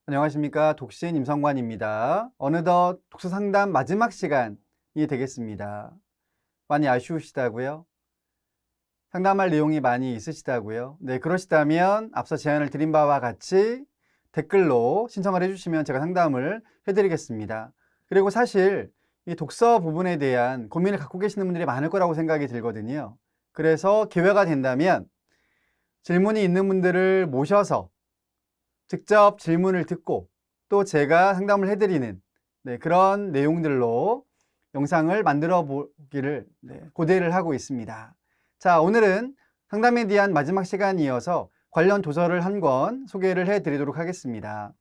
안녕하십니까. 독신 임성관입니다. 어느덧 독서 상담 마지막 시간이 되겠습니다. 많이 아쉬우시다고요? 상담할 내용이 많이 있으시다고요? 네, 그러시다면 앞서 제안을 드린 바와 같이 댓글로 신청을 해주시면 제가 상담을 해드리겠습니다. 그리고 사실 이 독서 부분에 대한 고민을 갖고 계시는 분들이 많을 거라고 생각이 들거든요. 그래서 기회가 된다면 질문이 있는 분들을 모셔서 직접 질문을 듣고 또 제가 상담을 해드리는 그런 내용들로 영상을 만들어 보기를 고대를 하고 있습니다. 자, 오늘은 상담에 대한 마지막 시간이어서 관련 도서를 한 권 소개를 해드리도록 하겠습니다.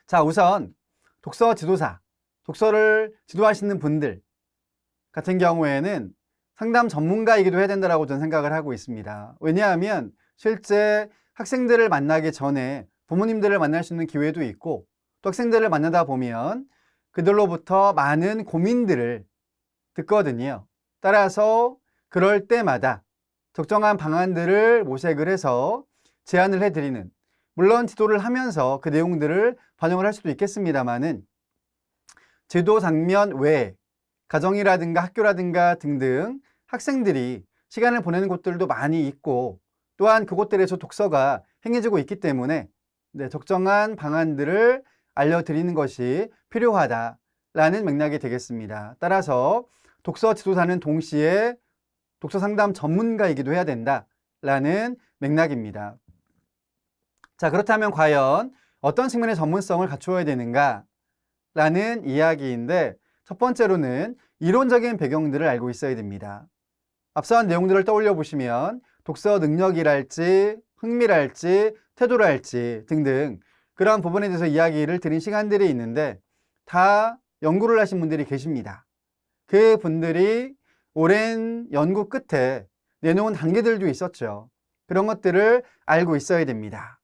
자, 우선 독서 지도사, 독서를 지도하시는 분들 같은 경우에는 상담 전문가이기도 해야 된다고 저는 생각을 하고 있습니다. 왜냐하면 실제 학생들을 만나기 전에 부모님들을 만날 수 있는 기회도 있고 또 학생들을 만나다 보면 그들로부터 많은 고민들을 듣거든요. 따라서 그럴 때마다 적정한 방안들을 모색을 해서 제안을 해드리는, 물론 지도를 하면서 그 내용들을 반영을 할 수도 있겠습니다만은 지도 장면 외에 가정이라든가 학교라든가 등등 학생들이 시간을 보내는 곳들도 많이 있고 또한 그곳들에서 독서가 행해지고 있기 때문에 적정한 방안들을 알려드리는 것이 필요하다라는 맥락이 되겠습니다. 따라서 독서 지도사는 동시에 독서 상담 전문가이기도 해야 된다라는 맥락입니다. 자, 그렇다면 과연 어떤 측면의 전문성을 갖추어야 되는가라는 이야기인데 첫 번째로는 이론적인 배경들을 알고 있어야 됩니다. 앞서한 내용들을 떠올려 보시면 독서 능력이랄지 흥미랄지 태도랄지 등등 그러한 부분에 대해서 이야기를 드린 시간들이 있는데 다 연구를 하신 분들이 계십니다. 그 분들이 오랜 연구 끝에 내놓은 단계들도 있었죠. 그런 것들을 알고 있어야 됩니다.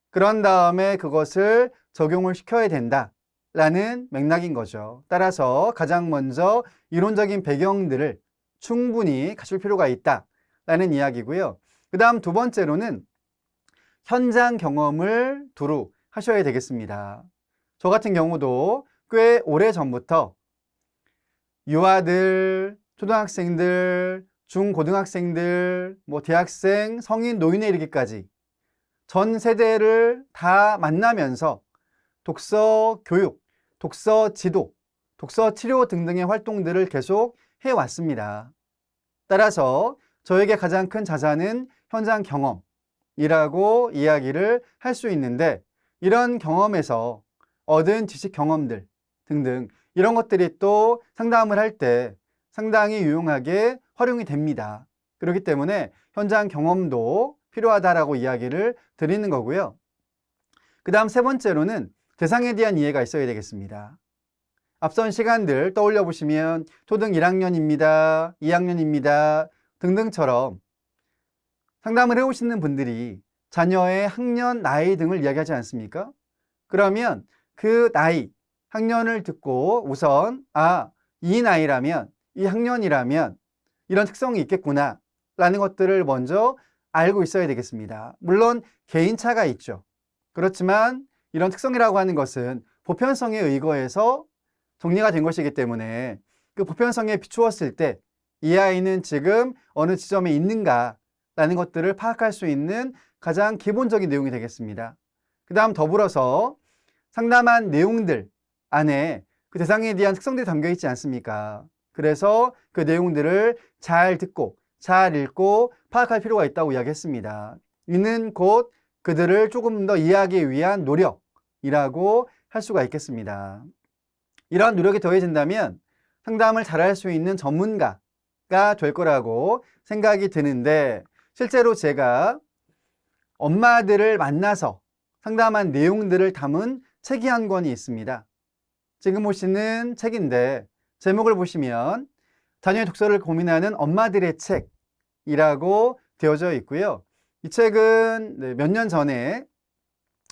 그런 다음에 그것을 적용을 시켜야 된다라는 맥락인 거죠. 따라서 가장 먼저 이론적인 배경들을 충분히 갖출 필요가 있다라는 이야기고요. 그 다음 두 번째로는 현장 경험을 두루 하셔야 되겠습니다. 저 같은 경우도 꽤 오래 전부터 유아들, 초등학생들, 중고등학생들, 대학생, 성인, 노인에 이르기까지 전 세대를 다 만나면서 독서 교육, 독서 지도, 독서 치료 등등의 활동들을 계속 해왔습니다. 따라서 저에게 가장 큰 자산은 현장 경험이라고 이야기를 할 수 있는데 이런 경험에서 얻은 지식 경험들 등등 이런 것들이 또 상담을 할 때 상당히 유용하게 활용이 됩니다. 그렇기 때문에 현장 경험도 필요하다라고 이야기를 드리는 거고요. 그 다음 세 번째로는 대상에 대한 이해가 있어야 되겠습니다. 앞선 시간들 떠올려 보시면 초등 1학년입니다, 2학년입니다 등등처럼 상담을 해오시는 분들이 자녀의 학년, 나이 등을 이야기하지 않습니까? 그러면 그 나이, 학년을 듣고 우선 이 나이라면, 이 학년이라면 이런 특성이 있겠구나 라는 것들을 먼저 알고 있어야 되겠습니다. 물론 개인차가 있죠. 그렇지만 이런 특성이라고 하는 것은 보편성에 의거해서 정리가 된 것이기 때문에 그 보편성에 비추었을 때 이 아이는 지금 어느 지점에 있는가라는 것들을 파악할 수 있는 가장 기본적인 내용이 되겠습니다. 그 다음 더불어서 상담한 내용들 안에 그 대상에 대한 특성들이 담겨 있지 않습니까? 그래서 그 내용들을 잘 듣고 잘 읽고 파악할 필요가 있다고 이야기했습니다. 이는 곧 그들을 조금 더 이해하기 위한 노력이라고 할 수가 있겠습니다. 이러한 노력이 더해진다면 상담을 잘할 수 있는 전문가가 될 거라고 생각이 드는데 실제로 제가 엄마들을 만나서 상담한 내용들을 담은 책이 한 권이 있습니다. 지금 보시는 책인데 제목을 보시면 자녀의 독서를 고민하는 엄마들의 책이라고 되어져 있고요. 이 책은 몇 년 전에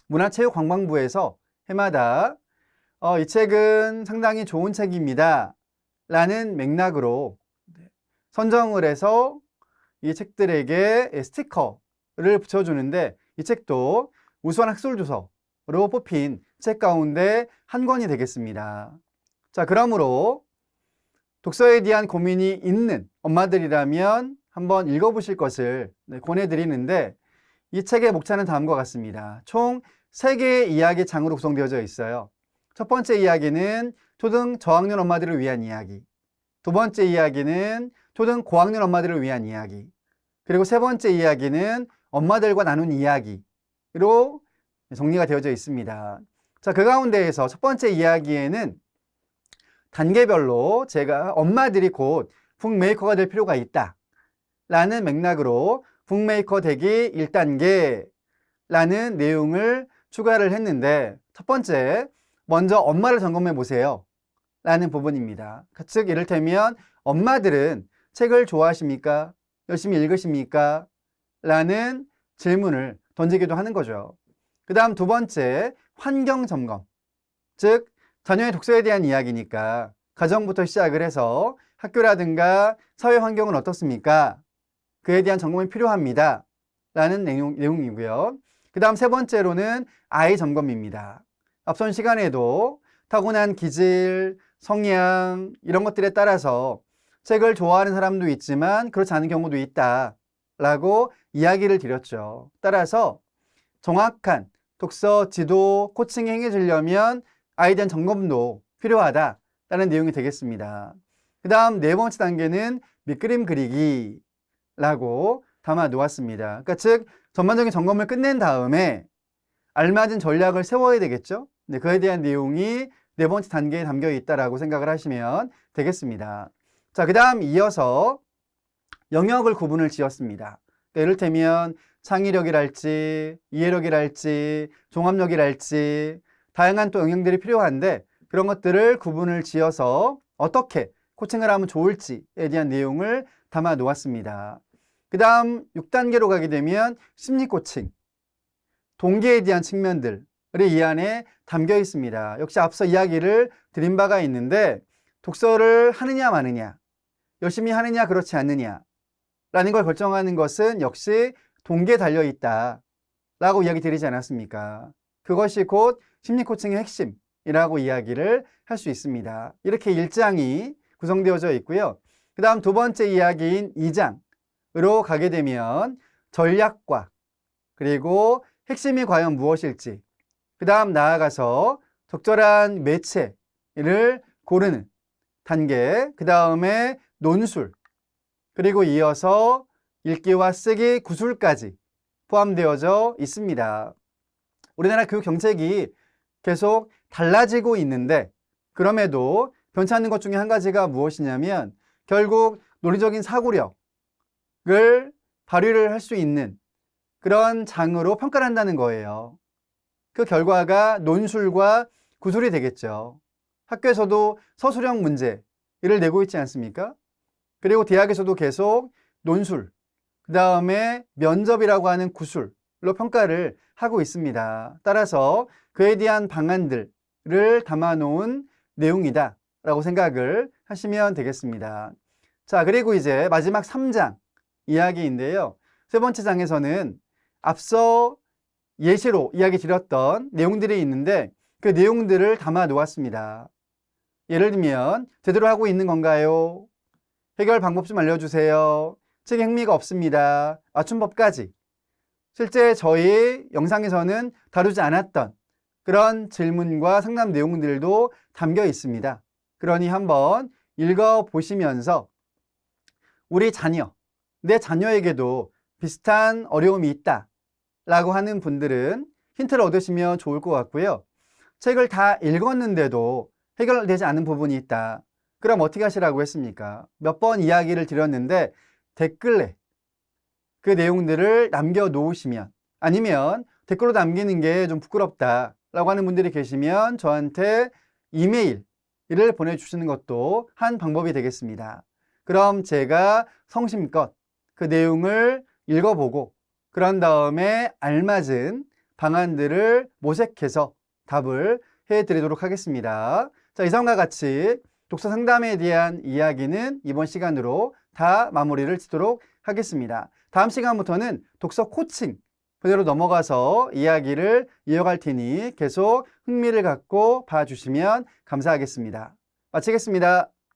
문화체육관광부에서 해마다 이 책은 상당히 좋은 책입니다 라는 맥락으로 선정을 해서 이 책들에게 스티커를 붙여주는데 이 책도 우수한 학술도서 베스트셀러로 뽑힌 책 가운데 한 권이 되겠습니다. 자, 그러므로 독서에 대한 고민이 있는 엄마들이라면 한번 읽어보실 것을 권해드리는데, 이 책의 목차는 다음과 같습니다. 총 3개의 이야기 장으로 구성되어져 있어요. 첫 번째 이야기는 초등 저학년 엄마들을 위한 이야기, 두 번째 이야기는 초등 고학년 엄마들을 위한 이야기, 그리고 세 번째 이야기는 엄마들과 나눈 이야기로 정리가 되어져 있습니다. 자, 그 가운데에서 첫 번째 이야기에는 단계별로 제가 엄마들이 곧 북메이커가 될 필요가 있다 라는 맥락으로 북메이커 되기 1단계 라는 내용을 추가를 했는데, 첫 번째, 먼저 엄마를 점검해 보세요 라는 부분입니다. 즉 이를테면 엄마들은 책을 좋아하십니까? 열심히 읽으십니까? 라는 질문을 던지기도 하는 거죠. 그 다음 두 번째, 환경 점검. 즉 자녀의 독서에 대한 이야기니까 가정부터 시작을 해서 학교라든가 사회 환경은 어떻습니까? 그에 대한 점검이 필요합니다 라는 내용이고요. 그 다음 세 번째로는 아이 점검입니다. 앞선 시간에도 타고난 기질, 성향 이런 것들에 따라서 책을 좋아하는 사람도 있지만 그렇지 않은 경우도 있다 라고 이야기를 드렸죠. 따라서 정확한 독서 지도 코칭이 행해지려면 아이에 대한 점검도 필요하다라는 내용이 되겠습니다. 그 다음 네 번째 단계는 밑그림 그리기라고 담아 놓았습니다. 그러니까 즉 전반적인 점검을 끝낸 다음에 알맞은 전략을 세워야 되겠죠. 네, 그에 대한 내용이 네 번째 단계에 담겨 있다라고 생각을 하시면 되겠습니다. 자, 그 다음 이어서 영역을 구분을 지었습니다. 그러니까 이를테면 창의력이랄지 이해력이랄지 종합력이랄지 다양한 또 영역들이 필요한데, 그런 것들을 구분을 지어서 어떻게 코칭을 하면 좋을지에 대한 내용을 담아 놓았습니다. 그 다음 6단계로 가게 되면 심리 코칭, 동기에 대한 측면들이 이 안에 담겨 있습니다. 역시 앞서 이야기를 드린 바가 있는데, 독서를 하느냐 마느냐, 열심히 하느냐 그렇지 않느냐 라는 걸 결정하는 것은 역시 동기에 달려 있다 라고 이야기 드리지 않았습니까? 그것이 곧 심리 코칭의 핵심이라고 이야기를 할 수 있습니다. 이렇게 1장이 구성되어져 있고요. 그 다음 두 번째 이야기인 2장으로 가게 되면 전략과 그리고 핵심이 과연 무엇일지, 그 다음 나아가서 적절한 매체를 고르는 단계, 그 다음에 논술, 그리고 이어서 읽기와 쓰기 구술까지 포함되어져 있습니다. 우리나라 교육 정책이 계속 달라지고 있는데, 그럼에도 변치 않는 것 중에 한 가지가 무엇이냐면 결국 논리적인 사고력을 발휘를 할 수 있는 그런 장으로 평가를 한다는 거예요. 그 결과가 논술과 구술이 되겠죠. 학교에서도 서술형 문제를 내고 있지 않습니까? 그리고 대학에서도 계속 논술, 그 다음에 면접이라고 하는 구술로 평가를 하고 있습니다. 따라서 그에 대한 방안들을 담아놓은 내용이다 라고 생각을 하시면 되겠습니다. 자, 그리고 이제 마지막 3장 이야기인데요. 세 번째 장에서는 앞서 예시로 이야기 드렸던 내용들이 있는데 그 내용들을 담아 놓았습니다. 예를 들면 제대로 하고 있는 건가요? 해결 방법 좀 알려주세요. 책에 흥미가 없습니다. 맞춤법까지. 실제 저희 영상에서는 다루지 않았던 그런 질문과 상담 내용들도 담겨 있습니다. 그러니 한번 읽어보시면서 우리 자녀, 내 자녀에게도 비슷한 어려움이 있다 라고 하는 분들은 힌트를 얻으시면 좋을 것 같고요. 책을 다 읽었는데도 해결되지 않은 부분이 있다. 그럼 어떻게 하시라고 했습니까? 몇 번 이야기를 드렸는데 댓글에 그 내용들을 남겨놓으시면, 아니면 댓글로 남기는 게 좀 부끄럽다 라고 하는 분들이 계시면 저한테 이메일을 보내주시는 것도 한 방법이 되겠습니다. 그럼 제가 성심껏 그 내용을 읽어보고 그런 다음에 알맞은 방안들을 모색해서 답을 해드리도록 하겠습니다. 자, 이상과 같이 독서 상담에 대한 이야기는 이번 시간으로 다 마무리를 짓도록 하겠습니다. 다음 시간부터는 독서 코칭 그대로 넘어가서 이야기를 이어갈 테니 계속 흥미를 갖고 봐주시면 감사하겠습니다. 마치겠습니다.